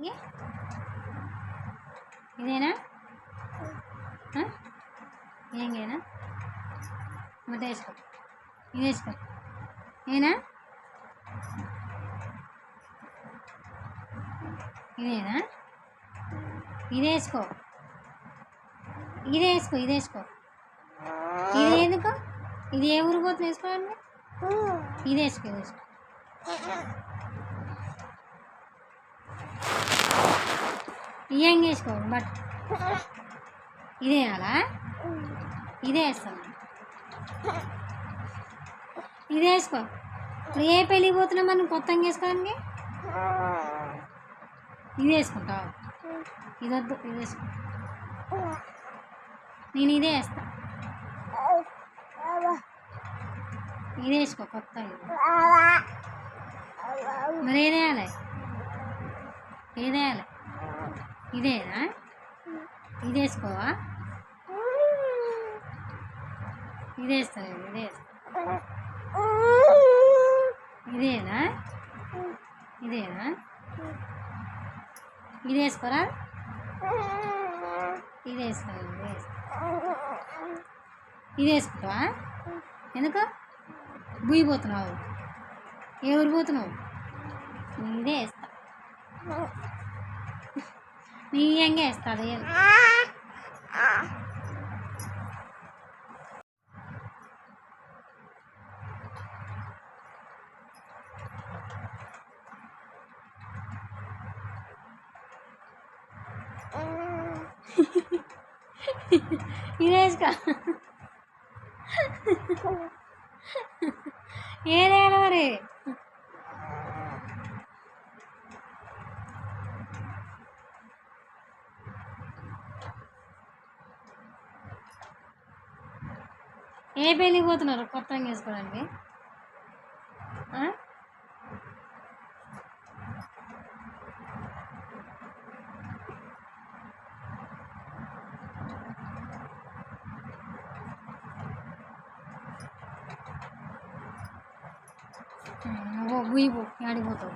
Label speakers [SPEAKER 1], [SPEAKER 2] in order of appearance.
[SPEAKER 1] ఏ ఇదేనా ఏంగేనా మొత్తం వేసుకో ఇది వేసుకో ఏనా ఇదేనా ఇది వేసుకో ఇది వేసుకో ఇది వేసుకో ఇది ఎందుకు ఇది ఏ ఊరు పోతుంది వేసుకోవాలండి ఇది వేసుకో ఇది వేసుకో ఏం వేసుకో బట్ ఇదేయాలా ఇదే వేస్తాను ఇది వేసుకో ఇప్పుడు ఏ పెళ్ళికి పోతున్నాం మనం కొత్తగా వేసుకోవడానికి ఇది వేసుకుంటావు ఇది వద్దు ఇది వేసుకో నేను ఇదే వేస్తా ఇది వేసుకో కొత్త మరి ఏదేయాలి ఏదేయాలి ఇదేనా ఇది వేసుకోవా ఇది వేస్తాను ఇదే ఇదేనా ఇదేనా ఇది వేసుకోరా ఇది వేస్తాను ఇది వేసుకుంటావా ఎందుకు బుయ్యి పోతున్నావు ఏ ఊరు పోతున్నావు ఇదే వేస్తా నీ ఎంగే వేస్తా అదే ఇదేసుకో ఏదేయాలి మరి ఏ పెళ్ళికి పోతున్నారు కొత్తగా వేసుకోవడానికి బుయ్యి పో ఆడిపోతావు